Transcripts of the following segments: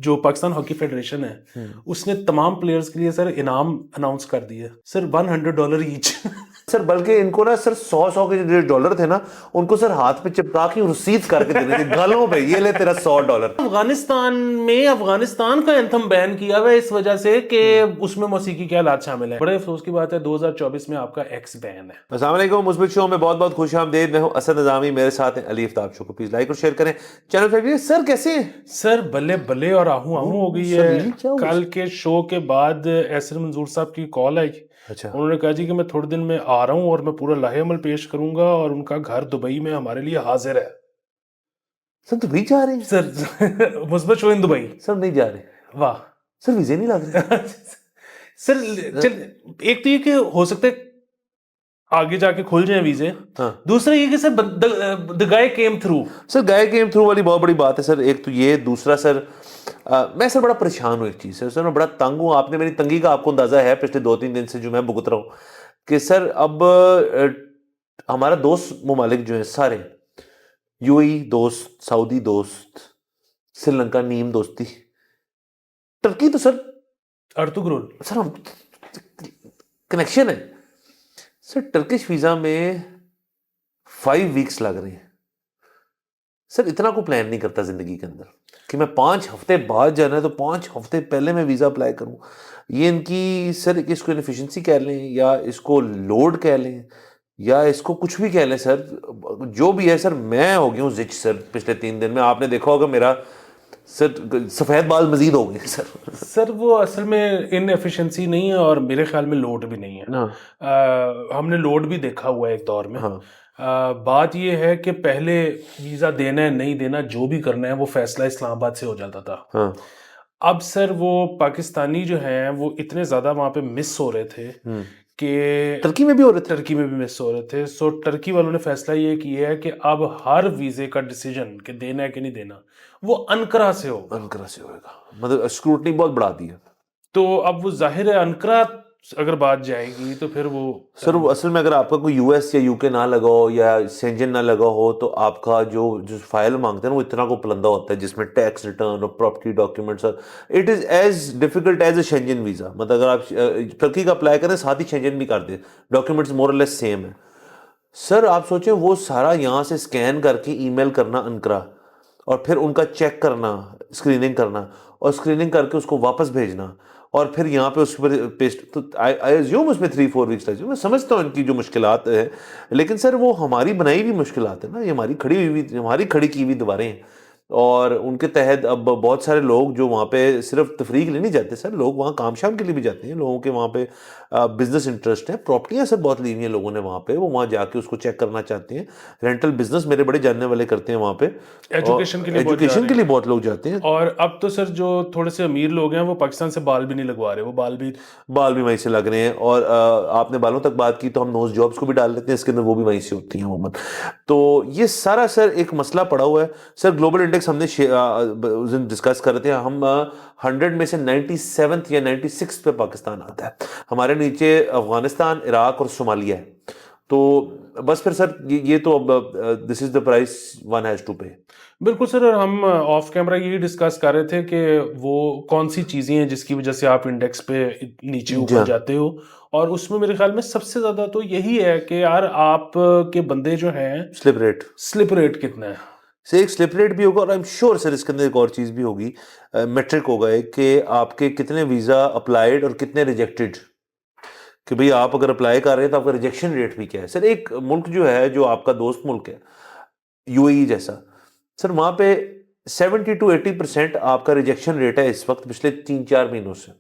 जो Pakistan hockey federation है उसने तमाम प्लेयर्स के लिए सर इनाम अनाउंस कर दिया सर, $100 ईच। सर बल्कि इनको ना सर 100 के जो डॉलर थे ना उनको सर हाथ पे चिपका के रसीद करके देने थे गालों पे, ये ले तेरा $100। अफगानिस्तान में अफगानिस्तान का एंथम बैन किया हुआ है इस वजह से कि उसमें मौसीकी के हालात शामिल है। बड़े अफसोस की बात है 2024 में आपका एक्स बैन है। अस्सलाम वालेकुम, मुस्बित शो में बहुत बहुत खुश आमदीद। मैं हूं असद निज़ामी, मेरे साथ हैं अली आफ्ताब। शो को प्लीज लाइक और शेयर करें, चैनल पे। सर कैसे हैं? सर बल्ले बल्ले और आहू आहू हो गई सर, है। really क्या हुआ? कल के शो के बाद एहसन मंजूर साहब की कॉल आई। अच्छा, उन्होंने कहा जी कि मैं थोड़े दिन में आ रहा हूँ और मैं पूरा लाहे-अमल पेश करूंगा और उनका घर दुबई में हमारे लिए हाजिर है। सर दुबई जा रहे हैं? सर मुस्बत शो इन दुबई। सर नहीं जा रहे। वाह सर वीजे नहीं लग रहे। सर चल, एक तो ये कि हो सकता है आगे जाके खुल जाए वीजे। हाँ दूसरा ये कि sir the guy came through. Sir, guy game through वाली बहुत बड़ी बात है सर। एक तो ये, दूसरा सर मैं सर बड़ा परेशान हूँ एक चीज़ से। सर मैं बड़ा तंग हूँ। आपने मेरी तंगी का आपको अंदाजा है पिछले 2-3 दिन से जो मैं भुगत रहा हूँ कि सर अब हमारा दोस्त ममालिक जो है सारे, यूएई दोस्त, सऊदी दोस्त, श्रीलंका नीम दोस्ती, टर्की तो सर अर्तुगरुल सर हम कनेक्शन है सर। टर्किश वीजा में 5 वीक्स लग रहे हैं सर। इतना को प्लान नहीं करता जिंदगी के अंदर कि मैं 5 हफ्ते बाद जाना है तो 5 हफ्ते पहले मैं वीजा अप्लाई करूं। ये इनकी सर, इसको इनफिशिएंसी कह लें या इसको लोड कह लें या इसको कुछ भी कह लें सर, जो भी है सर। मैं हो गया हूँ जिच सर पिछले 3 दिन में। आपने देखा होगा मेरा सर सफेद बाल मजीद हो गए सर। सर वो असल में इनएफिशिएंसी नहीं है और मेरे ख्याल में लोड भी नहीं है। हमने लोड भी देखा हुआ है एक दौर में। हाँ। बात ये है कि पहले वीज़ा देना है नहीं देना जो भी करना है वो फैसला इस्लामाबाद से हो जाता था। हाँ। अब सर वो पाकिस्तानी जो हैं वो इतने ज़्यादा वहाँ पे मिस हो रहे थे कि टर्की में भी हो रहे थे। टर्की में भी मिस हो रहे थे। सो टर्की वालों ने फैसला ये किया है कि अब हर वीज़े का डिसीजन कि देना है कि नहीं देना वो अनकरा से होगा। अनकरा से होएगा, मतलब स्क्रूटनी बहुत बढ़ा दी है। तो अब वो जाहिर है अनकरा अगर बात जाएगी तो फिर वो सर वो असल में अगर आपका कोई यूएस या यूके ना लगा हो या सेंजन ना लगा हो तो आपका जो जो फाइल मांगते हैं ना वो इतना को पलंदा होता है जिसमें टैक्स रिटर्न और property documents. It is as difficult as a Schengen visa. मतलब अगर आप टर्की का अप्लाई करें साथ ही शेंजन भी कर दें, डॉक्यूमेंट्स मोर और लेस सेम है। सर आप सोचें वो सारा यहाँ से स्कैन करके ईमेल करना अनकरा और फिर उनका चेक करना, स्क्रीनिंग करना और स्क्रीनिंग करके उसको वापस भेजना और फिर यहाँ पे उस पर पेस्ट। तो आई अज्यूम उसमें 3-4 वीक्स लग जाए। मैं समझता हूँ इनकी जो मुश्किलात है, लेकिन सर वो हमारी बनाई हुई मुश्किलात है ना। ये हमारी हमारी खड़ी की हुई दीवारें हैं और उनके तहत अब बहुत सारे लोग जो वहाँ पे सिर्फ तफरीक के लिए नहीं जाते सर, लोग वहाँ काम शाम के लिए भी जाते हैं। लोगों के वहाँ पे बिजनेस इंटरेस्ट है, प्रॉपर्टियाँ सर बहुत ली हुई हैं लोगों ने वहाँ पे, वो वहाँ जाके उसको चेक करना चाहते हैं। रेंटल बिजनेस मेरे बड़े जानने वाले करते हैं वहाँ पे। एजुकेशन के लिए एजुकेशन के लिए बहुत लोग जाते हैं। और अब तो सर जो थोड़े से अमीर लोग हैं वो पाकिस्तान से बाल भी नहीं लगवा रहे, वो बाल भी वहीं से लग रहे हैं। और आपने बालों तक बात की तो हम नोज जॉब्स को भी डाल लेते हैं इसके अंदर, वो भी वहीं से होती हैं अमूमन। तो ये सारा सर एक मसला पड़ा हुआ है सर। ग्लोबल इंडेक्स हमने डिस्कस कर रहे थे, हम 100 में से 97 या 96 पे पाकिस्तान आता है। हमारे नीचे अफगानिस्तान, इराक और सोमालिया है। तो बस फिर सर ये तो अब this is the price one has to pay. बिल्कुल सर। और हम ऑफ कैमरा यही डिस्कस कर रहे थे कि वो कौन सी चीज़ें हैं जिसकी वजह से आप इंडेक्स पे नीचे ऊपर जाते हो। और उसमें मेरे ख्याल में सबसे ज़्यादा तो यही है कि यार आप के बंदे जो हैं स्लिप रेट कितना है। से एक स्लिप रेट भी होगा और आई एम श्योर सर इसके अंदर एक और चीज़ भी होगी, मेट्रिक होगा एक, कि आपके कितने वीज़ा अप्लाइड और कितने रिजेक्टेड। कि भाई आप अगर अप्लाई कर रहे हैं तो आपका रिजेक्शन रेट भी क्या है सर। एक मुल्क जो है जो आपका दोस्त मुल्क है यूएई जैसा सर, वहाँ पे 70 to 80% आपका रिजेक्शन रेट है इस वक्त पिछले 3-4 महीनों से।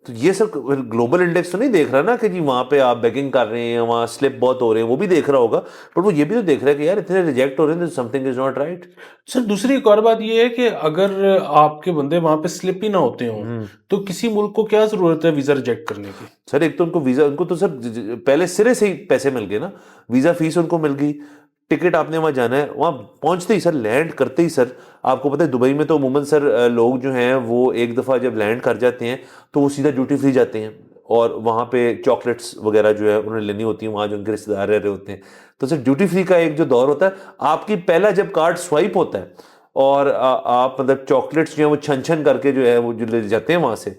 तो ये सर ग्लोबल इंडेक्स तो नहीं देख रहा ना कि जी वहाँ पे आप बेगिंग कर रहे हैं, वहाँ स्लिप बहुत हो रहे हैं, वो भी देख रहा होगा, पर वो ये भी तो देख रहा है कि यार इतने रिजेक्ट हो रहे हैं, something is not right. Sir दूसरी एक और बात ये है कि अगर आपके बंदे वहां पे स्लिप ही ना होते हों तो किसी मुल्क को क्या जरूरत है वीजा रिजेक्ट करने की। सर एक तो उनको वीजा, उनको तो सर पहले सिरे से ही पैसे मिल गए ना, वीजा फीस उनको मिल गई, टिकट आपने वहाँ जाना है, वहाँ पहुँचते ही सर, लैंड करते ही सर, आपको पता है दुबई में तो अमूमन सर लोग जो हैं वो एक दफ़ा जब लैंड कर जाते हैं तो वो सीधा ड्यूटी फ्री जाते हैं और वहाँ पे चॉकलेट्स वगैरह जो है उन्हें लेनी होती है, वहाँ जो उनके रिश्तेदार रह रहे होते हैं। तो सर ड्यूटी फ्री का एक जो दौर होता है, आपकी पहला जब कार्ड स्वाइप होता है और आप मतलब चॉकलेट्स जो है वो छन छन करके जो है वो जो ले जाते हैं वहां से,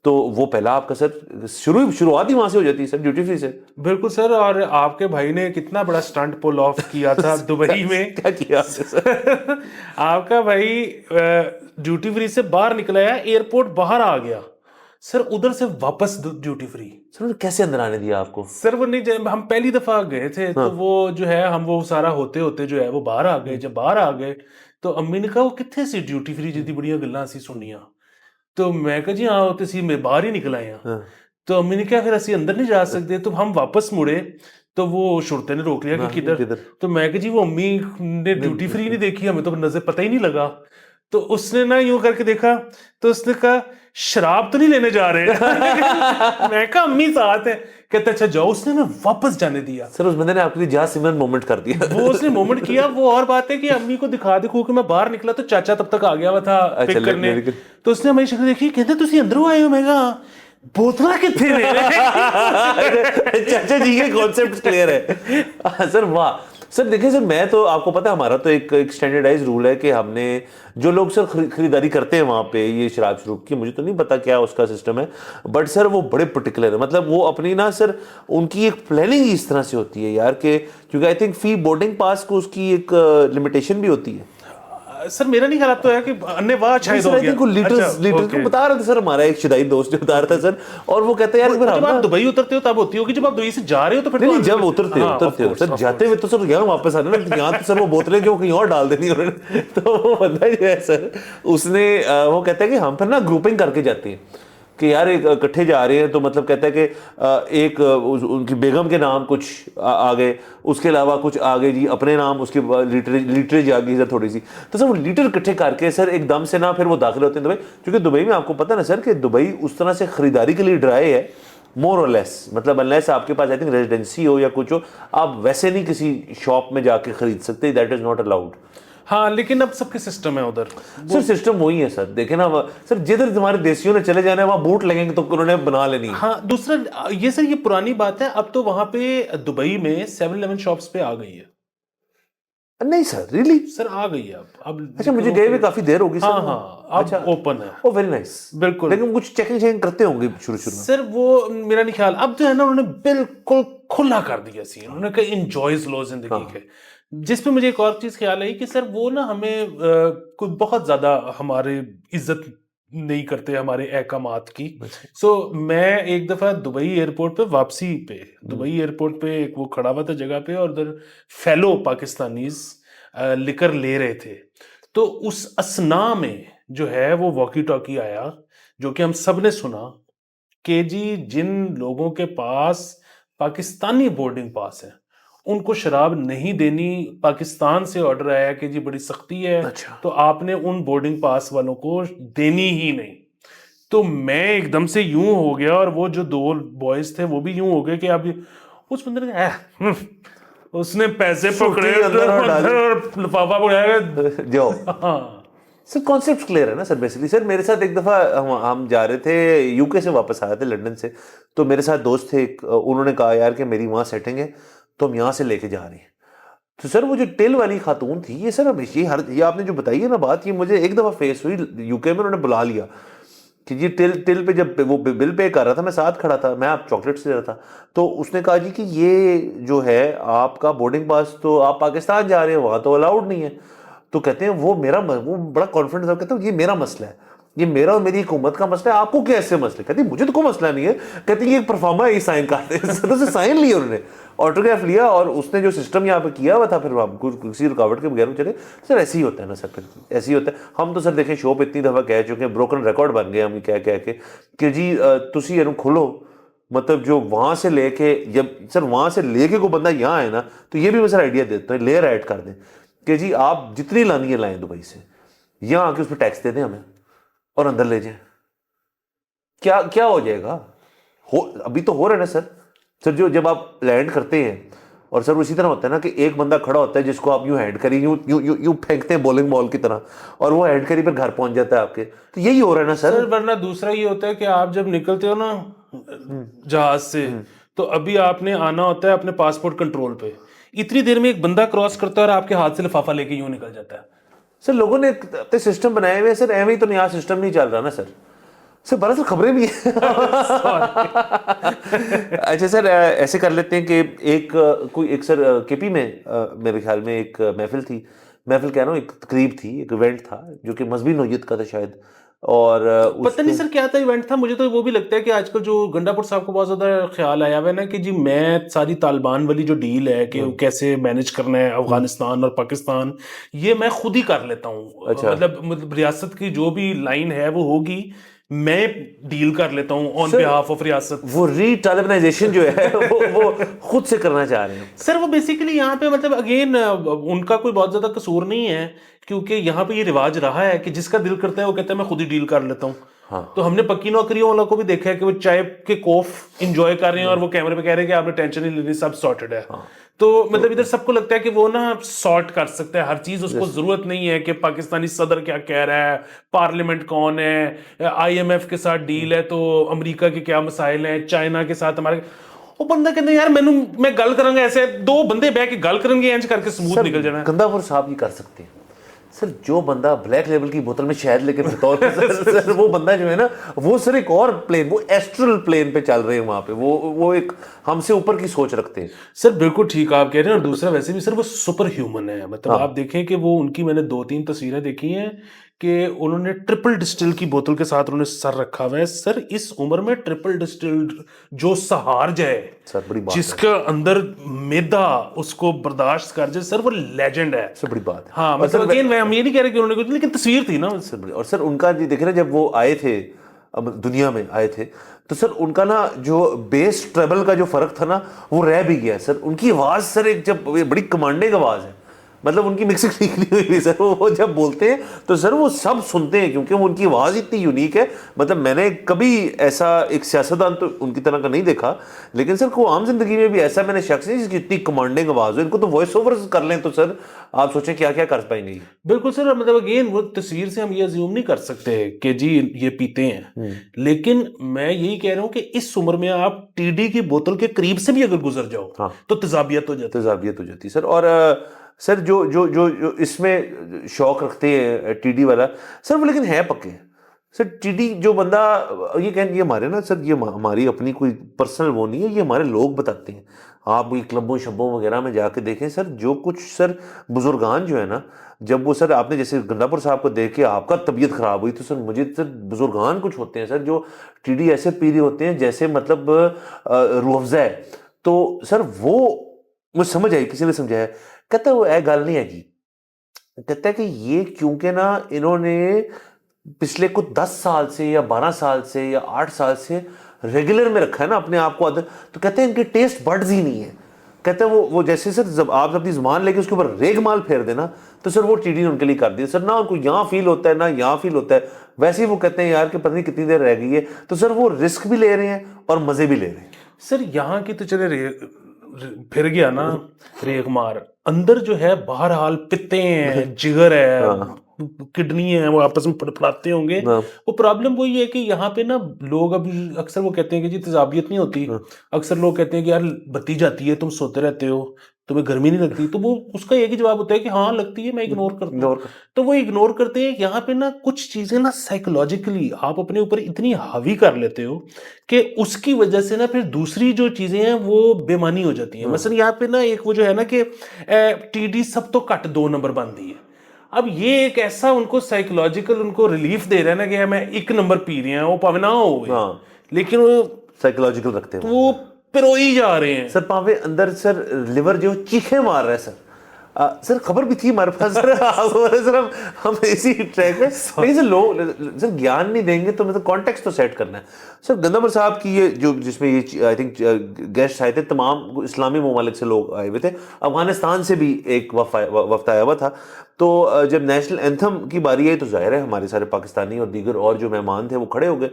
तो वो पहला आपका सर शुरुआत ही वहां से हो जाती है सर, ड्यूटी फ्री से। बिल्कुल सर। और आपके भाई ने कितना बड़ा स्टंट पुल ऑफ किया था दुबई में। क्या किया आपने सर? आपका भाई ड्यूटी फ्री से बाहर निकला है, एयरपोर्ट बाहर आ गया सर, उधर से वापस ड्यूटी फ्री। सर उन्होंने कैसे अंदर आने दिया आपको? सर वो नहीं, जब हम पहली दफा गए थे तो वो जो है हम वो सारा होते होते जो है वो बाहर आ गए। जब बाहर आ गए तो अम्मी ने कहा वो कितने सी ड्यूटी फ्री जितनी बढ़िया गल्लां सी सुनिया। तो मैं कहा जी हाँ होते सी, मैं बाहर ही निकला यहाँ। तो अम्मी ने कहा फिर असं अंदर नहीं जा सकते। तो हम वापस मुड़े तो वो शुरते ने रोक लिया कि किधर। तो मैं कहा जी वो अम्मी ने ड्यूटी फ्री नहीं देखी, हमें तो नजर पता ही नहीं लगा। तो उसने ना यूं करके देखा तो उसने कहा शराब तो नहीं लेने जा रहे। मैं कहा अम्मी साथ है। कहते अच्छा जाओ। उसने ना वापस जाने दिया। सर उस बंदे ने आपके लिए जहाज सिमरन मोमेंट कर दिया। वो उसने मोमेंट किया। वो और बात है कि अम्मी को दिखो कि मैं बाहर निकला तो चाचा तब तक आ गया हुआ था पिक करने। तो उसने हमारी शक्ल देखी, कहते तुसी अंदरों आए हो। मैं कहा बोतला कितने ने। चाचा जी के कॉन्सेप्ट क्लियर है सर। वाह सर। देखिए सर, मैं तो आपको पता है हमारा तो एक स्टैंडर्डाइज रूल है कि हमने जो लोग सर खरीदारी करते हैं वहां पे ये शराब शुरू की, मुझे तो नहीं पता क्या उसका सिस्टम है, बट सर वो बड़े पर्टिकुलर है। मतलब वो अपनी ना सर उनकी एक प्लानिंग इस तरह से होती है यार कि, क्योंकि I think fee boarding pass को उसकी एक लिमिटेशन भी होती है। सर मेरा नहीं ख्याल, अब तो है कि अन्य वाह शायद हो गया। लीटर्स को बता रहे थे सर, हमारा एक शुदाई दोस्त ने बता रहा था सर, और वो कहते हैं यार जब आप दुबई उतरते हो तब होती होगी, जब आप दुबई से जा रहे हो तो फिर नहीं, जब उतरते हो सर, जाते हुए तो सर यहाँ वापस आने ना, यहाँ तो सर वो बोतलें जो कहीं और डाल देनी उन्होंने। तो वो बंदा जो है सर उसने वो कहता है कि हम फिर ना ग्रुपिंग करके जाते हैं कि यार एक इकट्ठे जा रहे हैं, तो मतलब कहता है कि एक उनकी बेगम के नाम कुछ आ गए, उसके अलावा कुछ आ गए जी अपने नाम, उसके लीटरेज आ गई सर थोड़ी सी। तो सर वो लीटर इकट्ठे करके सर एकदम से ना फिर वो दाखिल होते हैं दुबई। क्योंकि दुबई में आपको पता है ना सर कि दुबई उस तरह से खरीदारी के लिए ड्राई है मोर और लेस। मतलब अनलेस आपके पास आई थिंक रेजिडेंसी हो या कुछ हो, आप वैसे नहीं किसी शॉप में जाके खरीद सकते, दैट इज नॉट अलाउड। हाँ लेकिन अब सबके सिस्टम है उधर। सर सिस्टम वही है सर, देखे ना सर, जिधर तुम्हारे देसियों ने चले जाना है वहां बूट लगेंगे तो उन्होंने बना लेनी है। हाँ दूसरा ये सर ये पुरानी बात है, अब तो वहां पे दुबई में 7-Eleven शॉप्स पे आ गई है। नहीं सर रियली सर आ गई है अब अच्छा, मुझे गए हुए काफी देर होगी सर। हाँ हाँ अब अच्छा ओपन है। ओ वेरी नाइस। बिल्कुल। लेकिन कुछ चेकिंग करते होंगे शुरू में सर वो मेरा नहीं ख्याल, अब जो है ना उन्होंने बिल्कुल खुला कर दिया सीन। उन्होंने कहा एंजॉयज लो जिंदगी के। जिस पे मुझे एक और चीज ख्याल आई कि सर वो ना हमें कुछ बहुत ज्यादा हमारे इज्जत नहीं करते हमारे अहकामात की। सो मैं एक दफा दुबई एयरपोर्ट पे वापसी पे, दुबई एयरपोर्ट पे एक वो खड़ा हुआ था जगह पे, और उधर फेलो पाकिस्तानीज लिकर ले रहे थे। तो उस असना में जो है वो वॉकी टॉकी आया, जो कि हम सब ने सुना कि जी जिन लोगों के पास पाकिस्तानी बोर्डिंग पास है उनको शराब नहीं देनी। पाकिस्तान से ऑर्डर आया कि जी बड़ी सख्ती है, अच्छा। तो आपने उन बोर्डिंग पास वालों को देनी ही नहीं। तो मैं एकदम से यूं हो गया, और वो जो दो बॉयज थे वो भी यूं हो गए कि अब उस बंदे ने उसने पैसे पकड़े और लिफाफा पकड़ाया जो हाँ। सर कॉन्सेप्ट क्लियर है ना सर। बेसिकली सर मेरे साथ एक दफ़ा हम जा रहे थे, यूके से वापस आए थे लंदन से, तो मेरे साथ दोस्त थे उन्होंने कहा यार कि मेरी वहाँ सेटिंग है तो हम यहाँ से लेके जा रहे हैं। तो सर वो जो टिल वाली खातून थी, ये सर ये आपने जो बताई है ना बात, ये मुझे एक दफ़ा फेस हुई यूके में। उन्होंने बुला लिया कि जी टिल पे जब वो बिल पे कर रहा था, मैं साथ खड़ा था, मैं आप चॉकलेट्स दे रहा था, तो उसने कहा जी कि ये जो है आपका बोर्डिंग पास, तो आप पाकिस्तान जा रहे हो वहाँ तो अलाउड नहीं है। तो कहते हैं वो बड़ा कॉन्फिडेंस है, कहते हैं ये मेरा मसला है, ये मेरा और मेरी हुकूमत का मसला है, आपको क्या ऐसे मसले? कहती मुझे तो कोई मसला नहीं है। कहती ये परफॉर्मा है, साइन करते हैं। साइन लिया उन्होंने, ऑटोग्राफ लिया, और उसने जो सिस्टम यहाँ पे किया हुआ था फिर हम किसी रुकावट के बगैर चले। सर ऐसे ही होता है ना सर, फिर ऐसे ही होता है। हम तो सर देखें शो पे इतनी दफ़ा कह चुके हैं, ब्रोकन रिकॉर्ड बन गए हम कह के कि जी तुसी एनू खोलो। मतलब जो वहाँ से लेके, जब सर वहाँ से लेके को बंदा यहाँ आए ना, तो ये भी मैं सर आइडिया देता हूँ, लेयर ऐड कर दें कि जी आप जितनी लानी है लाएं दुबई से, यहाँ आके उस पर टैक्स दे दें हमें और अंदर ले जाएं। क्या क्या हो जाएगा? अभी तो हो रहा है ना सर। सर जो जब आप लैंड करते हैं, और सर उसी तरह होता है ना कि एक बंदा खड़ा होता है जिसको आप यूं हैंड करी यूं फेंकते हैं बॉलिंग बॉल की तरह, और वो हैंड करी पर घर पहुंच जाता है आपके। तो यही हो रहा है ना सर। वरना दूसरा ये होता है कि आप जब निकलते हो ना जहाज से, तो अभी आपने आना होता है अपने पासपोर्ट कंट्रोल पे। इतनी देर में एक बंदा क्रॉस करता है और आपके हाथ से लिफाफा लेके यूं निकल जाता है। सर लोगों ने अपने सिस्टम बनाए हुए हैं सर, एवं ही तो नया सिस्टम नहीं चल रहा ना सर। सर बड़ा सर खबरें भी हैं। अच्छा सर, ऐसे कर लेते हैं कि कोई एक सर केपी में मेरे ख्याल में एक महफिल थी, महफिल कह रहा हूँ, एक तकरीब थी, एक इवेंट था जो कि मजहबी नौयत का था शायद, और पता नहीं उसमें सर क्या था इवेंट था। मुझे तो वो भी लगता है कि आजकल जो गंडापुर साहब को बहुत ज्यादा ख्याल आया हुआ है ना कि जी मैं सारी तालिबान वाली जो डील है कि वो कैसे मैनेज करना है अफगानिस्तान और पाकिस्तान, ये मैं खुद ही कर लेता हूँ। अच्छा मतलब रियासत की जो भी लाइन है वो होगी, मैं डील कर लेता हूँ ऑन सर, बिहाफ ऑफ रियासत। वो रीटालिबानाइजेशन जो है वो खुद से करना चाह रहे हैं। सर वो बेसिकली यहाँ पे मतलब अगेन उनका कोई बहुत ज्यादा कसूर नहीं है, क्योंकि यहाँ पे ये रिवाज रहा है कि जिसका दिल करता है वो कहता है मैं खुद ही डील कर लेता हूँ। हाँ तो हमने पक्की नौकरियों वालों को भी देखा है कि वो चाय के कोफ इंजॉय कर रहे हैं और वो कैमरे पे कह रहे हैं कि आपने टेंशन नहीं लेनी, सब सॉर्टेड है। हाँ तो मतलब इधर सबको लगता है कि वो ना सॉर्ट कर सकता है हर चीज, उसको Yes. जरूरत नहीं है कि पाकिस्तानी सदर क्या कह रहा है, पार्लियामेंट कौन है, आईएमएफ के साथ डील है तो अमेरिका के क्या मसाइल हैं, चाइना के साथ हमारे। वो बंदा कहते यार मैं गल करूंगा ऐसे, दो बंदे बैठ के गल करेंगे इंच करके स्मूथ सर निकल जाना। गंदापुर साहब ही कर सकते हैं सर। जो बंदा ब्लैक लेवल की बोतल में शहद लेके फिरता होता है सर, वो बंदा जो है ना, वो सर एक और प्लेन, वो एस्ट्रल प्लेन पे चल रहे हैं वहां पे, वो एक हमसे ऊपर की सोच रखते हैं। सर बिल्कुल ठीक आप कह रहे हैं। और दूसरा वैसे भी सर वो सुपर ह्यूमन है। मतलब आप हाँ देखें कि वो उनकी मैंने 2-3 तस्वीरें देखी हैं कि उन्होंने ट्रिपल डिस्टिल की बोतल के साथ उन्होंने सर रखा हुआ है। सर इस उम्र में ट्रिपल डिस्टिल्ड जो सहार जाए, सर बड़ी बात है, जिसका अंदर मैदा उसको बर्दाश्त कर जाए, सर वो लेजेंड है। सर बड़ी बात है। हाँ और मतलब सर अगेन हम ये नहीं कह रहे कि उन्होंने कुछ, लेकिन तस्वीर थी ना। सर और सर उनका जी देखे ना, जब वो आए थे, अब दुनिया में आए थे, तो सर उनका ना जो बेस ट्रेबल का जो फर्क था ना, वो रह भी गया सर। उनकी आवाज सर एक जब ये बड़ी कमांडिंग आवाज है, मतलब उनकी मिक्सिंग ठीक नहीं हुई सर, वो जब बोलते हैं तो सर वो सब सुनते हैं, क्योंकि वो उनकी आवाज़ इतनी यूनिक है। मतलब मैंने कभी ऐसा एक सियासतदान तो उनकी तरह का नहीं देखा, लेकिन सर को आम जिंदगी में भी ऐसा मैंने शख्स नहीं जिसकी इतनी कमांडिंग आवाज़ हो। इनको तो वॉइस ओवर कर लें तो सर आप सोचें क्या क्या कर पाएंगे। बिल्कुल सर। मतलब अगेन वो तस्वीर से हम ये अज्यूम नहीं कर सकते कि जी ये पीते हैं, लेकिन मैं यही कह रहा हूं कि इस उम्र में आप टीडी की बोतल के करीब से भी अगर गुजर जाओ हाँ तो तेजाबियत हो जाती है। तेजाबियत हो जाती है सर। और सर जो इसमें शौक रखते हैं टीडी वाला सर, वो लेकिन है पक्के सर। टीडी जो बंदा ये हमारे ना सर, ये हमारी अपनी कोई पर्सनल वो नहीं है, ये हमारे लोग बताते हैं। आप ये क्लबों शब्बों वगैरह में जाके देखें सर, जो कुछ सर बुजुर्गान जो है ना, जब वो सर आपने जैसे गंडापुर साहब को देख के आपका तबीयत खराब हुई, तो सर मुझे सर बुजुर्गान कुछ होते हैं सर जो टीडी ऐसे पी रहे होते हैं जैसे मतलब रूह अफ़ज़ा है। तो सर वो मुझे समझ आई, किसी ने समझाया, कहता है वो गल नहीं हैगी, कहता है कि ये क्योंकि ना इन्होंने पिछले कुछ 10 साल से या 12 साल से या 8 साल से रेगुलर में रखा है ना अपने आप को आदत, तो कहते हैं इनके टेस्ट बड्स ही नहीं है। कहते हैं वो जैसे सर जब आप अपनी जुबान लेके उसके ऊपर रेगमाल फेर देना, तो सर वो टीडी ने उनके लिए कर दिया सर। ना उनको यहाँ फील होता है ना यहाँ फील होता है। वैसे ही वो कहते हैं यार कि पता नहीं कितनी देर रह गई है, तो सर वो रिस्क भी ले रहे हैं और मजे भी ले रहे हैं। सर यहाँ की तो चले फिर गया ना रेग मार, अंदर जो है बहरहाल पित्ते हैं, जिगर है, हाँ किडनी है, वो आपस में फड़फड़ाते होंगे। हाँ वो प्रॉब्लम वही है कि यहाँ पे ना लोग अब अक्सर वो कहते हैं कि जी तेजाबियत नहीं होती। हाँ अक्सर लोग कहते हैं कि यार बत्ती जाती है तुम सोते रहते हो, तुम्हें गर्मी नहीं लगती, तो वो उसका एक ही जवाब होता है कि हाँ लगती है, मैं इग्नोर करता हूँ। इग्नोर तो वो इग्नोर करते हैं। यहाँ पे ना कुछ चीजें ना साइकोलॉजिकली आप अपने ऊपर इतनी हावी कर लेते हो कि उसकी वजह से ना फिर दूसरी जो चीजें हैं वो बेमानी हो जाती हैं। मसलन यहाँ पे ना एक वो जो है ना कि टीडी सब तो घट 2 नंबर बनती है। अब ये एक ऐसा उनको साइकोलॉजिकल उनको रिलीफ दे रहा है ना कि मैं 1 नंबर पी रहे हैं, वो भावे ना हो, हाँ लेकिन वो साइकोलॉजिकल रखते हैं वो पिरोई जा रहे हैं। सर। पावे अंदर सर लिवर जो चीखे मार रहा है सर। सर खबर भी थी हमारे पास सर, सर हम इसी ट्रैक में, लेकिन सर लोग सर ज्ञान नहीं देंगे तो मतलब कॉन्टेक्स्ट तो सेट करना है सर। गंदापुर साहब की ये जो जिसमें ये आई थिंक गेस्ट आए थे, तमाम इस्लामी ममालिक से लोग आए हुए थे, अफगानिस्तान से भी एक वफ्द आया हुआ था। तो जब नेशनल एंथम की बारी आई तो जाहिर है हमारे सारे पाकिस्तानी और दीगर और जो मेहमान थे वो खड़े हो गए,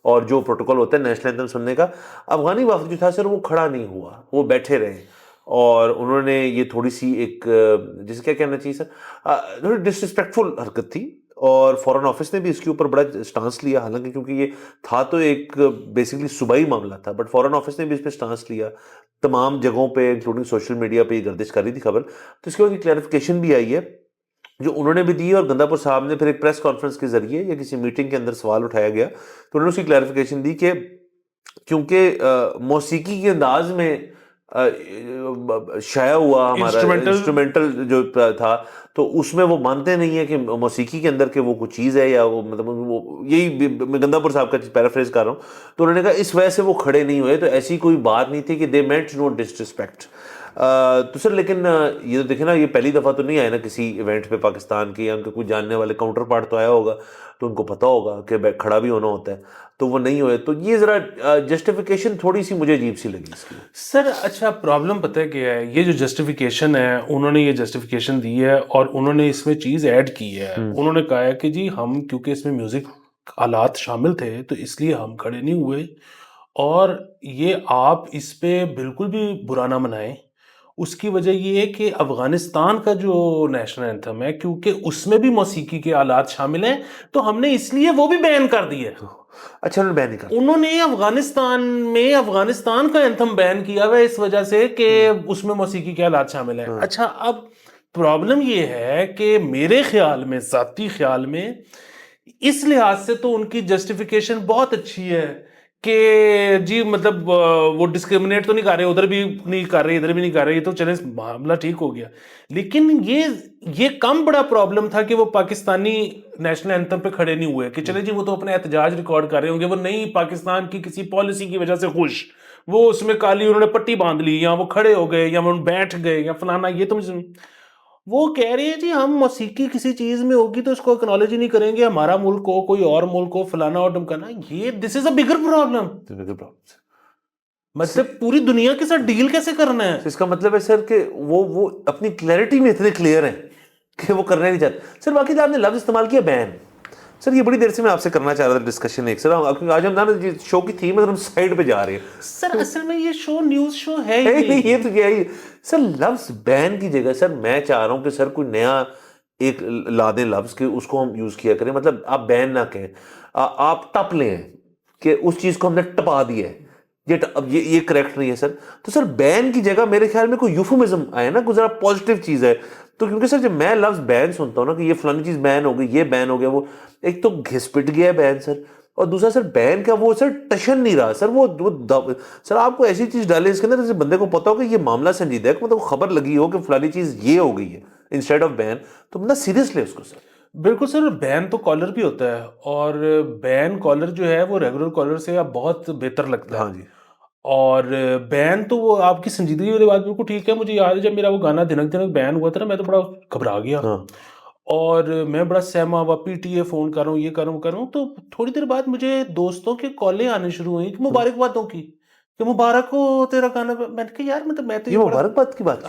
और जो प्रोटोकॉल होता है नेशनल एंथम सुनने का, अफगानी वफ्द जो था सर वो खड़ा नहीं हुआ, वो बैठे रहे। और उन्होंने ये थोड़ी सी एक जिसे क्या कहना चाहिए सर, थोड़ी डिसरिस्पेक्टफुल हरकत थी। और फॉरेन ऑफिस ने भी इसके ऊपर बड़ा स्टांस लिया, हालांकि क्योंकि ये था तो एक बेसिकली सूबाई मामला था, बट फॉरेन ऑफिस ने भी इस पर स्टांस लिया। तमाम जगहों पे इंक्लूडिंग सोशल मीडिया पे ये गर्दिश कर रही थी खबर, तो इसके बाद क्लैरिफिकेशन भी आई है जो उन्होंने भी दी, और गंदापुर साहब ने फिर एक प्रेस कॉन्फ्रेंस के जरिए या किसी मीटिंग के अंदर सवाल उठाया गया तो उन्होंने उसकी क्लैरिफिकेशन दी कि क्योंकि मौसीकी के अंदाज में शाया हुआ हमारा इंस्ट्रूमेंटल जो था, तो उसमें वो मानते नहीं है कि मौसीकी के अंदर के वो कुछ चीज़ है, या वो मतलब वो, यही मैं गंदापुर साहब का पैराफ्रेज कर रहा हूँ। तो उन्होंने कहा इस वजह से वो खड़े नहीं हुए, तो ऐसी कोई बात नहीं थी कि दे मेंट नो डिसरिस्पेक्ट। तो सर लेकिन ये तो देखे ना, ये पहली दफ़ा तो नहीं आए ना किसी इवेंट पे पाकिस्तान के, या उनके कुछ जानने वाले काउंटर पार्ट तो आया होगा, तो उनको पता होगा कि खड़ा भी होना होता है, तो वो नहीं हुए। तो ये ज़रा जस्टिफिकेशन थोड़ी सी मुझे अजीब सी लगी इसकी। सर अच्छा, प्रॉब्लम पता है क्या है, ये जो जस्टिफिकेशन है, उन्होंने ये जस्टिफिकेशन दी है और उन्होंने इसमें चीज़ ऐड की है। उन्होंने कहा है कि जी हम क्योंकि इसमें म्यूज़िक आलात शामिल थे तो इसलिए हम खड़े नहीं हुए, और ये आप इस पे बिल्कुल भी बुरा ना मनाएं। उसकी वजह ये है कि अफ़गानिस्तान का जो नेशनल एंथम है, क्योंकि उसमें भी मौसीकी के आलात शामिल हैं, तो हमने इसलिए वो भी बैन कर दिए। अच्छा, उन्होंने बैन नहीं कर, उन्होंने अफगानिस्तान में अफगानिस्तान का एंथम बैन किया हुआ है इस वजह से कि उसमें मौसीकी के आलात शामिल हैं। अच्छा, अब प्रॉब्लम ये है कि मेरे ख्याल में, ज़ाती ख्याल में, इस लिहाज से तो उनकी जस्टिफिकेशन बहुत अच्छी है कि जी मतलब वो डिस्क्रिमिनेट तो नहीं कर रहे, उधर भी नहीं कर रहे, इधर भी नहीं कर रहे, ये तो चले मामला ठीक हो गया। लेकिन ये कम बड़ा प्रॉब्लम था कि वो पाकिस्तानी नेशनल एंथम पे खड़े नहीं हुए, कि चले जी वो तो अपने एहतजाज रिकॉर्ड कर रहे होंगे, वो नहीं पाकिस्तान की किसी पॉलिसी की वजह से खुश, वो उसमें काली उन्होंने पट्टी बांध ली, या वो खड़े हो गए, या वो बैठ गए, या फलाना, ये तो मुझे, वो कह रही है जी हम मौसीकी किसी चीज में होगी तो इसको एक्नॉलेज ही नहीं करेंगे, हमारा मुल्क हो कोई और मुल्क हो, फलाना और ढमकाना। ये this is a bigger problem. मतलब पूरी दुनिया के साथ डील कैसे करना है। इसका मतलब है सर कि वो अपनी क्लैरिटी में इतने क्लियर हैं कि वो करना नहीं चाहते। सर बाकी आपने लफ्ज इस्तेमाल किया बैन, सर ये बड़ी देर से मैं आपसे करना चाह रहा था डिस्कशन एक सर, आज हम ना शो की थीम है, हम साइड पे जा रहे हैं सर। असल में ये शो न्यूज शो है ही नहीं, ये तो क्या ही सर, लफ्ज बैन की जगह सर मैं चाह रहा हूं कि सर कोई नया एक ला दें लफ्ज के, उसको हम यूज किया करें। मतलब आप बैन ना कहें, आप टप लें कि उस चीज को हमने टपा दिया है, अब ये करेक्ट नहीं है सर। तो सर बैन की जगह मेरे ख्याल में कोई यूफेमिज्म आए ना, कोई जरा पॉजिटिव चीज है। तो क्योंकि सर जब मैं लफ्ज बैन सुनता हूं ना कि ये फलानी चीज बैन हो गई, ये बैन हो गया, वो एक तो घिस पिट गया है बैन सर, और दूसरा सर बैन का वो सर टशन नहीं रहा सर, सर आपको ऐसी चीज डाले इसके अंदर जैसे बंदे को पता हो कि ये मामला संजीदा है, मतलब खबर लगी हो कि फलानी चीज ये हो गई है, इंस्टेड ऑफ बैन, तो बंदा सीरियस ले उसको सर। बिल्कुल सर, बैन तो कॉलर भी होता है, और बैन कॉलर जो है वो रेगुलर कॉलर से अब बहुत बेहतर लगता है। हाँ जी। और बैन तो वो आपकी संजीदगी वाली बात बिल्कुल ठीक है। मुझे याद है जब मेरा वो गाना दिनक दिनक बैन हुआ था ना, मैं तो बड़ा घबरा गया। हाँ। और मैं बड़ा सहमा हुआ, पीटीए फोन कर रहा हूँ, ये कर रहा हूँ, कर रहा हूँ। तो थोड़ी देर बाद मुझे दोस्तों के कॉलें आने शुरू हुई कि मुबारकबादों की, कि मुबारक हो तेरा गाना। मैंने कहा यार मतलब मैं तो ये मुबारकबाद की बात।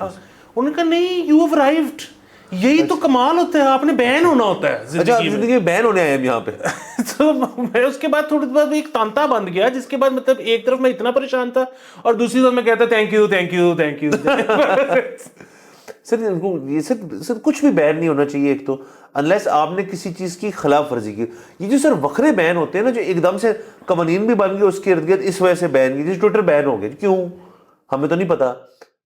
उन्होंने कहा नहीं, यू हैव अराइव्ड। यही तो कमाल होता है, आपने बैन होना होता है जिंदगी में बैन होने आए हम यहाँ पे। तो मैं उसके बाद थोड़ी देर बाद एक तांता बंद गया, जिसके बाद मतलब एक तरफ मैं इतना परेशान था और दूसरी तरफ मैं कहता thank you thank you thank you. Sir ये सर कुछ भी बैन नहीं होना चाहिए एक तो, अनलेस आपने किसी चीज की खिलाफ वर्जी की। ये जो सर वखरे बैन होते हैं ना, जो एकदम से कवानीन भी बन गए उसके इर्द गिर्द, इस वजह से बैन की, जैसे ट्विटर बैन हो गया, क्यों हमें तो नहीं पता।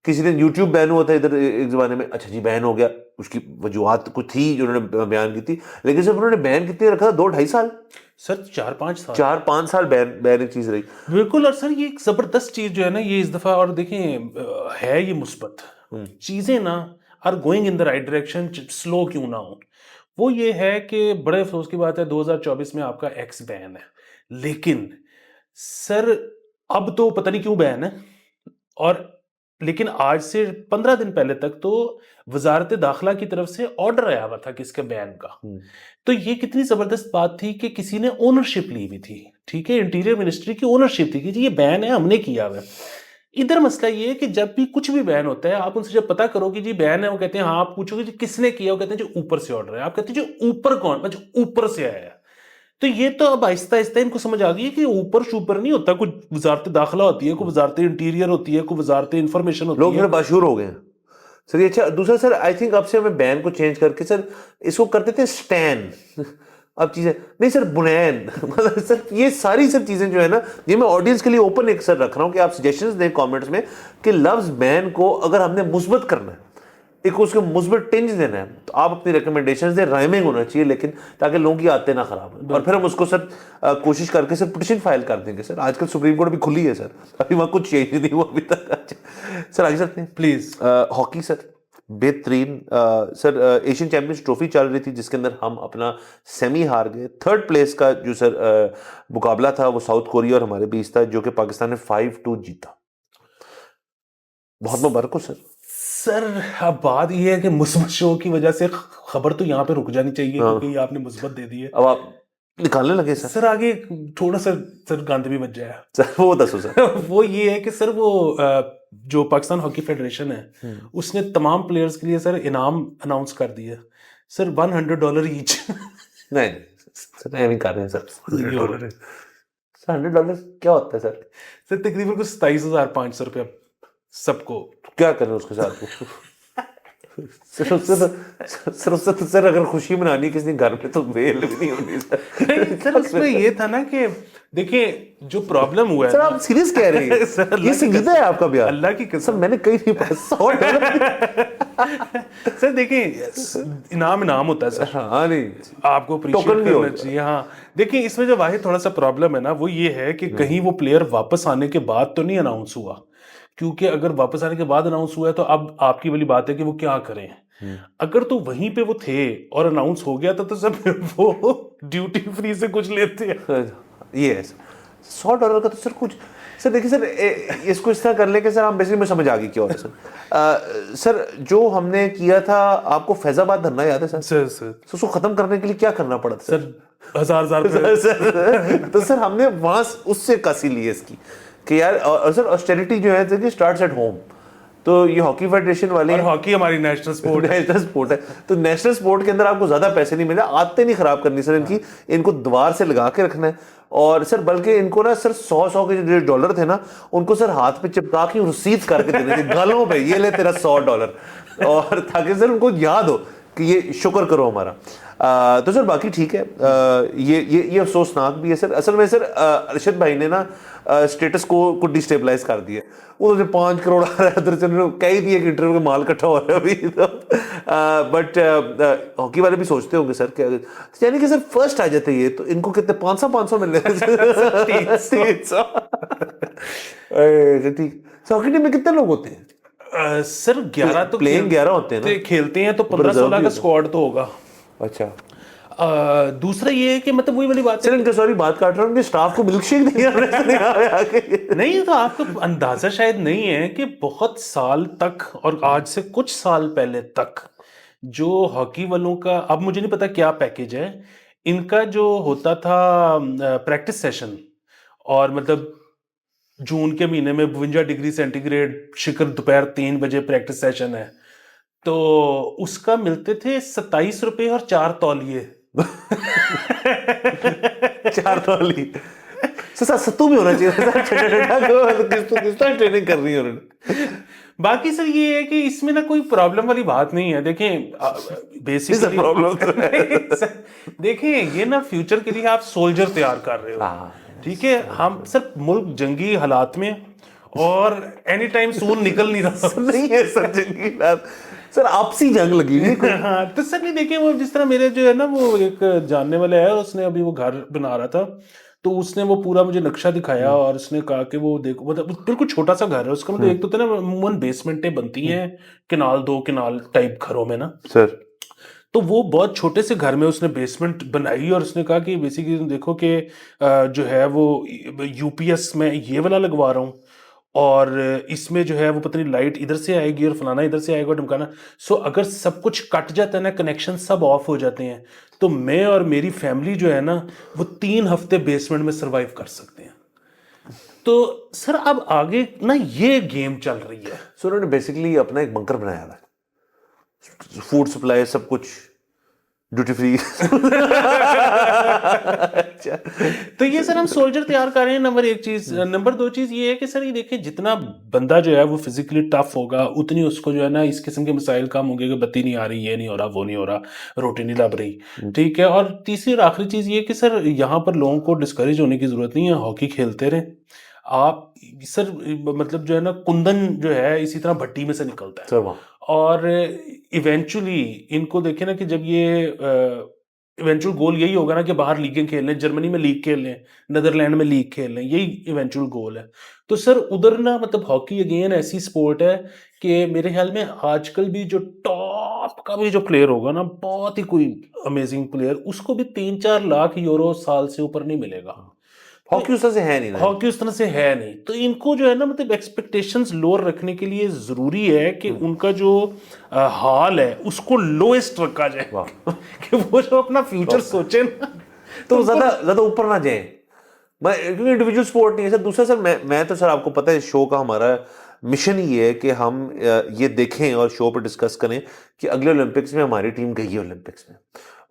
किसी दिन यूट्यूब बैन हुआ था इधर एक जमाने में, अच्छा जी बैन हो गया, उसकी वजूहत कुछ थी जो उन्होंने बयान की थी, लेकिन जब उन्होंने बैन कितने रखा था, 2-2.5 साल सर, 4-5 साल, 4-5 साल बैन एक चीज रही। बिल्कुल। और सर ये एक जबरदस्त चीज जो है ना ये इस दफा, और देखें है ये मुस्बत चीजें ना, are going in the right direction, slow क्यों ना हो। वो ये है कि बड़े अफसोस की बात है 2024 में आपका एक्स बैन है, लेकिन सर अब तो पता नहीं क्यों बैन है। और लेकिन आज से 15 दिन पहले तक तो वजारत दाखिला की तरफ से ऑर्डर आया हुआ था किसके बैन का। तो ये कितनी जबरदस्त बात थी कि किसी ने ओनरशिप ली हुई थी, ठीक है, इंटीरियर मिनिस्ट्री की ओनरशिप थी कि जी ये बैन है, हमने किया हुआ है। इधर मसला ये है कि जब भी कुछ भी बैन होता है, आप उनसे जब पता करो कि जी बैन है, वो कहते हैं हाँ, आप पूछोगे जी किसने किया, वो कहते हैं जो ऊपर से ऑर्डर है। आप कहते हैं जो ऊपर कौन, जो ऊपर से आया है। तो ये तो अब आहिस्ता आहिस्ता इनको समझ आ गई है कि ऊपर शूपर नहीं होता, कुछ वजारत दाखिला होती है, कोई वजारत इंटीरियर होती है, कोई वजारत इंफॉर्मेशन होती है। लोग मेरे बाशूर हो गए हैं सर। ये अच्छा, दूसरा सर आई थिंक अब से हमें बैन को चेंज करके सर इसको करते थे स्टैन। अब चीजें नहीं सर, बुनैन। मतलब सर ये सारी सब चीजें जो है ना, ये मैं ऑडियंस के लिए ओपन एक सर रख रहा हूँ कि आप सजेशंस दें कमेंट्स में कि लफ्ज बैन को अगर हमने मुस्बत करना है, एक उसके मुस्बित टिंज देना है, तो आप अपनी रिकमेंडेशंस दे, राइमिंग होना चाहिए लेकिन, ताकि लोगों की आदतें ना खराब हो। और फिर हम उसको सर कोशिश करके सर पिटिशन फाइल कर देंगे सर। आजकल सुप्रीम कोर्ट भी खुली है सर, अभी वहाँ कुछ चेंज नहीं हुआ अभी तक। सर आगे चलते हैं प्लीज। हॉकी सर, बेहतरीन सर एशियन चैंपियंस ट्रॉफी चल रही थी जिसके अंदर हम अपना सेमी हार गए। थर्ड प्लेस का जो सर मुकाबला था वो साउथ कोरिया और हमारे बीच था, जो कि पाकिस्तान ने 5-2 जीता। बहुत मुबारक हो सर। सर अब बात ये है कि मुस्बत शो की वजह से खबर तो यहाँ पे रुक जानी चाहिए, क्योंकि ये आपने मुस्बत दे दी है। अब आप निकालने लगे सर। सर आगे थोड़ा सा सर गंद भी बच जाए सर वो दसो सर। वो ये है कि सर वो जो पाकिस्तान हॉकी फेडरेशन है उसने तमाम प्लेयर्स के लिए सर इनाम अनाउंस कर दिए सर, $100 ईच। नहीं सर नहीं कर रहे हैं सर। $100 क्या होता है सर? सर तकरीबन कुछ 27,500 रुपया सबको। क्या करें उसके साथ वो? सर उससे तो सर अगर खुशी मनानी किसी घर में तो बेल भी नहीं होनी सर। सर इसमें ये था ना कि देखिए जो प्रॉब्लम हुआ है सर, आप सीरियस कह रहे हैं? सर ये संगीता है आपका ब्याह? अल्लाह की कसम। सर मैंने कहीं नहीं पाया $100। सर देखिए इनाम होता है सर। हाँ नहीं, आपको टोकन अप्रिशिएट भी करना होता है। चाहिए। हाँ देखिए इसमें जो वाहिद थोड़ा सा प्रॉब्लम है ना वो ये है कि कहीं वो प्लेयर वापस आने के बाद तो नहीं अनाउंस हुआ, क्योंकि अगर वापस आने के बाद अनाउंस हुआ है तो अब आपकी वाली बात है कि वो क्या करें। अगर तो वहीं पे वो थे और अनाउंस हो गया था तो सब वो ड्यूटी फ्री से कुछ लेते हैं। ये $100 का तो सर कुछ। सर देखिए सर इसको इस तरह कर ले कि सर हम बेसिकली, मैं समझ आ गई क्या होता है सर। सर जो हमने किया था, आपको फैजाबाद धरना याद है सर? सर उसको खत्म करने के लिए क्या करना पड़ा था सर? हजार सर तो सर हमने वहां उससे कासी ली है इसकी कि यार, और सर ऑस्टेरिटी जो है कि स्टार्ट्स एट होम। तो ये हॉकी फेडरेशन वाले, और हॉकी हमारी नेशनल स्पोर्ट है। नेशनल स्पोर्ट है, तो नेशनल स्पोर्ट के अंदर आपको ज्यादा पैसे नहीं मिले, आदतें नहीं खराब करनी सर इनकी, इनको द्वार से लगा के रखना है। और सर बल्कि इनको ना सर 100 के जो डॉलर थे ना, उनको सर हाथ पे चिपका के रिसीव करके देने थे गालों पे, ये ले तेरा $100, और ताकि सर उनको याद हो कि ये शुक्र करो हमारा। तो सर बाकी ठीक है। ये अफसोसनाक भी है सर। असल में सर अरशद भाई ने ना स्टेटस को डिस्टेबलाइज कर दिया। वो तो 5 करोड़ आ रहा है उधर से, कह ही दिए कि इंटरव्यू में माल इकट्ठा हो रहा है अभी तो। बट हॉकी वाले भी सोचते होंगे सर कि यानी कि सर फर्स्ट आ जाते ये तो इनको कितने 500 मिल रहे हैं? 300। ठीक। हॉकी टीम में कितने लोग होते हैं? सर 11 तो प्लेइंग 11 होते हैं ना, खेलते हैं तो 15-16 का स्क्वाड तो होगा। अच्छा। दूसरा ये है कि मतलब वही वाली बात सर इनका, सॉरी बात काट रहा हूँ, स्टाफ को मिल्कशेक नहीं तो आपको अंदाजा शायद नहीं है कि बहुत साल तक, और आज से कुछ साल पहले तक जो हॉकी वालों का, अब मुझे नहीं पता क्या पैकेज है इनका, जो होता था प्रैक्टिस सेशन, और मतलब जून के महीने में 52 डिग्री सेंटीग्रेड शिखर दोपहर 3 बजे प्रैक्टिस सेशन है, तो उसका मिलते थे 27 रुपए और 4 तौलिए। 4 तौली सर सत्तू भी होना चाहिए किस तरह ट्रेनिंग कर रही है उन्होंने। बाकी सर ये है कि इसमें ना कोई प्रॉब्लम वाली बात नहीं है। देखें बेसिकली प्रॉब्लम देखें ये ना फ्यूचर के लिए आप सोल्जर तैयार कर रहे हो, ठीक है। हम सर मुल्क जंगी हालात में और एनी टाइम सून निकल नहीं रहा नहीं है सर जंगी हालात, सर आपसी जंग लगी हुई। हाँ तो सर नहीं देखें, वो जिस तरह मेरे जो है ना वो एक जानने वाले है, उसने अभी वो घर बना रहा था, तो उसने वो पूरा मुझे नक्शा दिखाया और उसने कहा कि वो देखो मतलब बिल्कुल छोटा सा घर है उसका, मतलब एक तो होता है ना अमूमन बेसमेंटें बनती हैं किनाल 2 किनाल टाइप घरों में ना सर, तो वो बहुत छोटे से घर में उसने बेसमेंट बनाई और उसने कहा कि बेसिकली तुम देखो कि जो है वो यूपीएस में ये वाला लगवा रहा हूँ, और इसमें जो है वो पता नहीं लाइट इधर से आएगी और फलाना इधर से आएगा ढमकाना। सो अगर सब कुछ कट जाता है ना, कनेक्शन सब ऑफ हो जाते हैं, तो मैं और मेरी फैमिली जो है ना वो 3 हफ्ते बेसमेंट में सरवाइव कर सकते हैं। तो सर अब आगे ना ये गेम चल रही है। सो उन्होंने बेसिकली अपना एक बंकर बनाया हुआ है, फूड सप्लाई सब कुछ ड्यूटी फ्री। तो ये सर हम सोल्जर तैयार कर रहे हैं, नंबर 1 चीज। नंबर 2 चीज ये है कि सर ये देखिए जितना बंदा जो है वो फिजिकली टफ होगा उतनी उसको जो है ना इस किस्म के मसाइल कम होंगे कि बत्ती नहीं आ रही, ये नहीं हो रहा, वो नहीं हो रहा, रोटी नहीं लग रही, ठीक है। और तीसरी और आखिरी चीज ये कि सर यहाँ पर लोगों को डिस्करेज होने की जरूरत नहीं है, हॉकी खेलते रहें, आप सर मतलब जो है ना कुंदन जो है इसी तरह भट्टी में से निकलता है। सर वाह, और इवेंचुअली इनको देखे ना कि जब ये इवेंचुअल गोल यही होगा ना कि बाहर लीगें खेल लें, जर्मनी में लीग खेल लें, नीदरलैंड में लीग खेल लें, यही इवेंचुअल गोल है। तो सर उधर ना मतलब हॉकी अगेन ऐसी स्पोर्ट है कि मेरे ख्याल में आजकल भी जो टॉप का भी जो प्लेयर होगा ना, बहुत ही कोई अमेजिंग प्लेयर, उसको भी 3-4 लाख यूरो साल से ऊपर नहीं मिलेगा। तो हॉकी उस तरह से है नहीं ना। हॉकी उस तरह से है नहीं, तो इनको जो है ना मतलब एक्सपेक्टेशंस लोअर रखने के लिए जरूरी है कि उनका जो हाल है उसको लोएस्ट रखा जाए वाह कि वो जो अपना फ्यूचर सोचे ना तो उनको ज्यादा ज्यादा ऊपर ना जाए, मैं क्योंकि इंडिविजुअल स्पोर्ट नहीं है सर। दूसरा सर, मैं तो सर आपको पता है शो का हमारा मिशन ही है कि हम ये देखें और शो पर डिस्कस करें कि अगले ओलंपिक्स में हमारी टीम गई है ओलंपिक्स में,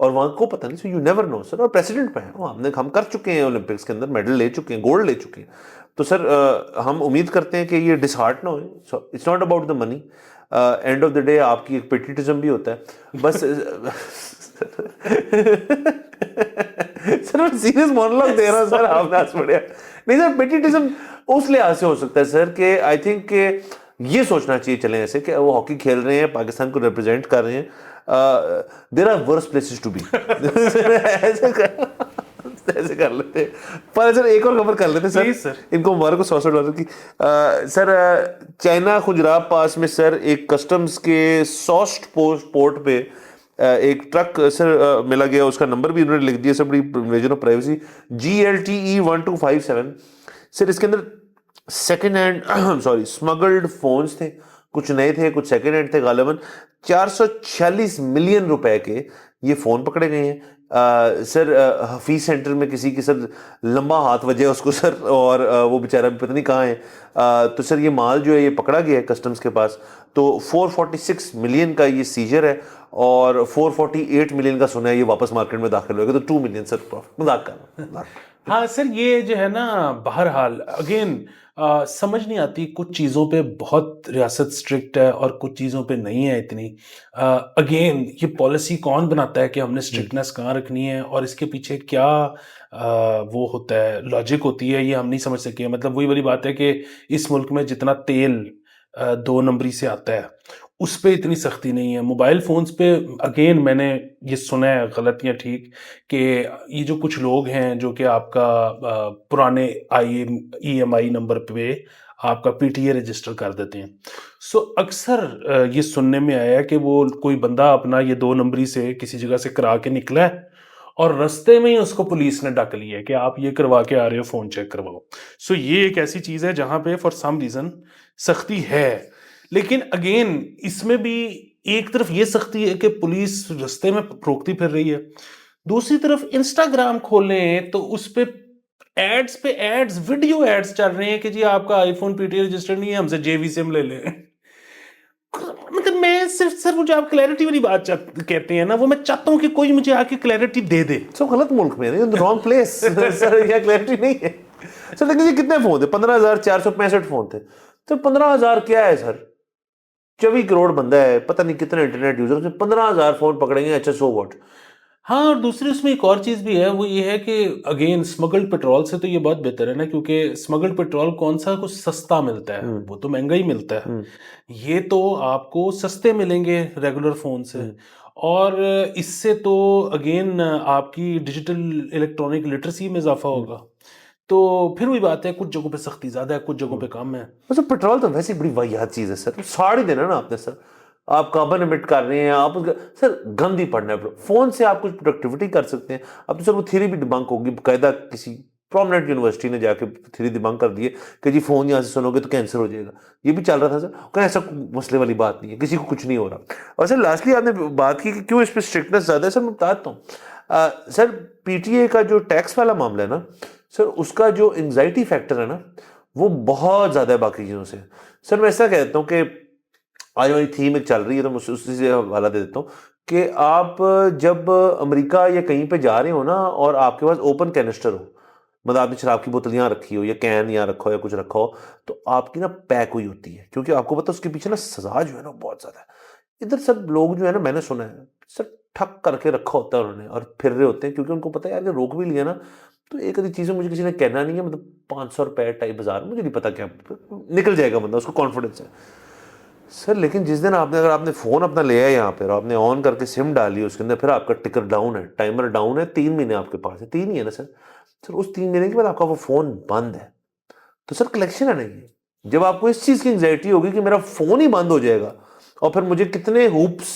और वहां को पता नहीं, so you never know sir. और प्रेसिडेंट पे है वो, हम कर चुके हैं ओलंपिक्स के अंदर, मेडल ले चुके हैं, गोल्ड ले चुके हैं। तो सर हम उम्मीद करते हैं कि ये डिसहार्ट ना हो। It's not about the money, end of the day आपकी एक पेट्रियटिज्म भी होता है बस। सर मैं सीरियस मोनोलॉग दे रहा हूँ सर, आपने हंस पड़े। नहीं सर, पेट्रियटिज्म उस लिहाज से हो सकता है सर कि आई थिंक के ये सोचना चाहिए चले ऐसे कि वो हॉकी खेल रहे हैं, पाकिस्तान को रिप्रेजेंट कर रहे हैं, there are worse places to be. ऐसे कर लेते हैं। पर सर एक और खबर कर लेते हैं सर, प्लीज सर। इनको मुबारक हो $100 की। सर चाइना खुजराब पास में सर एक कस्टम्स के सॉस्ट पोर्ट पे एक ट्रक सर मिला गया, उसका नंबर भी उन्होंने लिख दिया सर, बड़ी invasion of privacy, GLTE 1257। Sir इसके अंदर second hand sorry smuggled phones थे, कुछ नए थे कुछ सेकेंड हैंड थे, गालिबन 446 मिलियन रुपए के ये फोन पकड़े गए हैं। सर हफीज सेंटर में किसी की सर लंबा हाथ वजे उसको सर, और वो बेचारा भी पता नहीं कहाँ है। तो सर ये माल जो है ये पकड़ा गया है कस्टम्स के पास। तो 446 मिलियन का ये सीजर है, और 448 मिलियन का सुना है ये वापस मार्केट में दाखिल होगा, तो 2 मिलियन सर प्रॉफिट। मजाक कर रहा हूं, मजाक। हाँ सर ये जो है ना बहरहाल अगेन समझ नहीं आती, कुछ चीज़ों पे बहुत रियासत स्ट्रिक्ट है और कुछ चीज़ों पे नहीं है इतनी। अगेन ये पॉलिसी कौन बनाता है कि हमने स्ट्रिक्टनेस कहाँ रखनी है और इसके पीछे क्या वो होता है, लॉजिक होती है, ये हम नहीं समझ सके। मतलब वही वाली बात है कि इस मुल्क में जितना तेल 2 नंबरी से आता है उस पे इतनी सख्ती नहीं है। मोबाइल फोन्स पे अगेन मैंने ये सुना है, गलत या ठीक, कि ये जो कुछ लोग हैं जो कि आपका पुराने EMI नंबर पे आपका PTA रजिस्टर कर देते हैं। सो अक्सर ये सुनने में आया है कि वो कोई बंदा अपना ये 2 नंबरी से किसी जगह से करा के निकला है और रास्ते में ही उसको पुलिस ने डक लिया है कि आप ये करवा के आ रहे हो, फोन चेक करवाओ। सो ये एक ऐसी चीज है जहां पे फॉर सम रीजन सख्ती है, लेकिन अगेन इसमें भी एक तरफ ये सख्ती है कि पुलिस रास्ते में रोकती फिर रही है, दूसरी तरफ इंस्टाग्राम खोलें तो उस पे एड्स वीडियो एड्स चल रहे हैं कि जी आपका आईफोन PTA रजिस्टर्ड नहीं है, हमसे JV सिम ले लें। मतलब मैं सिर्फ सर मुझे आप क्लैरिटी वाली बात कहते हैं ना, वो मैं चाहता हूँ कि कोई मुझे आके क्लैरिटी दे दे। सो गलत मुल्क में, रॉन्ग प्लेस सर, यह क्लैरिटी नहीं है सर। देखिए कितने फोन थे, 15,465 फोन थे। तो 15,000 क्या है सर, 24 करोड़ बंदा है, पता नहीं कितने इंटरनेट यूजर, 15,000 फोन पकड़ेंगे, अच्छा सो व्हाट। हाँ और दूसरी उसमें एक और चीज़ भी है, वो ये है कि अगेन स्मगल्ड पेट्रोल से तो ये बहुत बेहतर है ना, क्योंकि स्मगल्ड पेट्रोल कौन सा कुछ सस्ता मिलता है, वो तो महंगा ही मिलता है। ये तो आपको सस्ते मिलेंगे रेगुलर फ़ोन से, और इससे तो अगेन आपकी डिजिटल इलेक्ट्रॉनिक लिटरेसी में इजाफा होगा। तो फिर वही बात है, कुछ जगहों पे सख्ती ज़्यादा है, कुछ जगहों पे कम है। वैसे पेट्रोल तो वैसे ही बड़ी वाहियात चीज है सर, साड़ ही देना ना आपने सर। आप कार्बन एमिट कर रहे हैं, आप सर गंद ही पड़ना है। फोन से आप कुछ प्रोडक्टिविटी कर सकते हैं। अब तो सर वो थ्योरी भी डिबंक होगी, बाकायदा किसी प्रोमिनेंट यूनिवर्सिटी ने जाके थ्योरी डिबंक कर दी है कि जी फोन यहाँ से सुनोगे तो कैंसर हो जाएगा। ये भी चल रहा था सर, कहना ऐसा मसले वाली बात नहीं है, किसी को कुछ नहीं हो रहा। और सर लास्टली आपने बात की कि क्यों इस पर स्ट्रिक्टनेस ज़्यादा है, सर मैं बताता हूँ। सर PTA का जो टैक्स वाला मामला है ना सर, उसका जो एंग्जाइटी फैक्टर है ना वो बहुत ज़्यादा है बाकी चीज़ों से। सर मैं ऐसा कहता हूँ कि आज वाली थीम एक चल रही है तो मैं उसी से हवाला दे देता हूँ कि आप जब अमेरिका या कहीं पे जा रहे हो ना और आपके पास ओपन कैनिस्टर हो, मतलब आपने शराब की बोतल यहाँ रखी हो या कैन यहाँ रखा हो या कुछ रखा हो, तो आपकी ना पैक हुई होती है, क्योंकि आपको पता है उसके पीछे ना सजा जो है ना बहुत ज़्यादा है। इधर सब लोग जो है ना, मैंने सुना है सर ठक करके रखा होता है उन्होंने और फिर रहे होते हैं, क्योंकि उनको पता है यार रोक भी लिया ना तो एक आधी चीज़ें मुझे किसी ने कहना नहीं है, मतलब 500 रुपए टाइप बाजार में, मुझे नहीं पता क्या निकल जाएगा बंदा, उसको कॉन्फिडेंस है सर। लेकिन जिस दिन आपने, अगर आपने फ़ोन अपना ले आया यहाँ पे और आपने ऑन करके सिम डाली उसके अंदर, फिर आपका टिकर डाउन है, टाइमर डाउन है, 3 महीने आपके पास है, 3 ही है ना सर। सर उस 3 महीने के बाद आपका वो फ़ोन बंद है, तो सर कलेक्शन है नहीं। जब आपको इस चीज़ की एंग्जाइटी होगी कि मेरा फ़ोन ही बंद हो जाएगा और फिर मुझे कितने हुप्स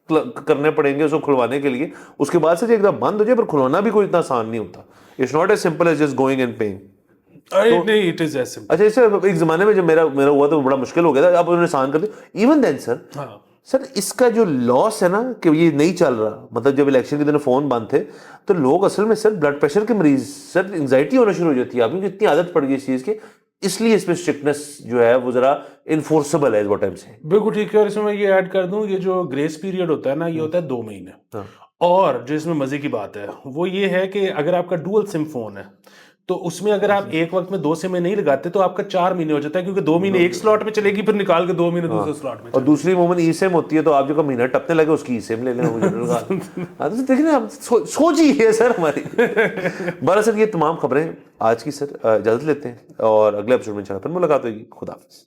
करने पड़ेंगे उसको खुलवाने के लिए, उसके बाद से एकदम बंद हो जाए, पर खुलवाना भी कोई इतना आसान नहीं होता। It's not as simple as just going and paying. अरे तो नहीं, इट इज एज सिंपल। अच्छा, इससे एक ज़माने में जब मेरा मेरा हुआ तो बड़ा मुश्किल हो गया था, अब उन्होंने आसान कर दिया। इवन देन सर, हाँ सर इसका जो लॉस है ना कि ये नहीं चल रहा, मतलब जब इलेक्शन के दिन फ़ोन बंद थे तो लोग असल में सर ब्लड प्रेशर के मरीज, सर एंग्जाइटी होना शुरू हो जाती है, क्योंकि इतनी आदत पड़ गई इस चीज़ की। इसलिए इसमें स्ट्रिक्टनेस जो है वो ज़रा इन्फोर्सेबल है, व्हाट आई एम सेइंग। बिल्कुल ठीक है। और इसमें मैं ये ऐड कर दूं, ये जो ग्रेस पीरियड होता है ना, ये होता है 2 महीने। हाँ और जो इसमें मजे की बात है वो ये है कि अगर आपका डुअल सिम फोन है तो उसमें अगर आप एक वक्त में 2 सिम नहीं लगाते तो आपका 4 महीने हो जाता है, क्योंकि 2 महीने एक स्लॉट में चलेगी, फिर निकाल के 2 महीने हाँ। दूसरे स्लॉट में और चलेगी। दूसरी मोमेंट ई सिम होती है, तो आप जो महीना टपने लगे उसकी ई सिम ले लेना मुझे लगा। हाँ तो देखिए ना, सोच ही है सर हमारी। बड़ा सर, ये तमाम खबरें आज की सर, इजाजत लेते हैं और अगले एपिसोड में इंशाल्लाह फिर मुलाकात होगी। खुदा हाफिज़।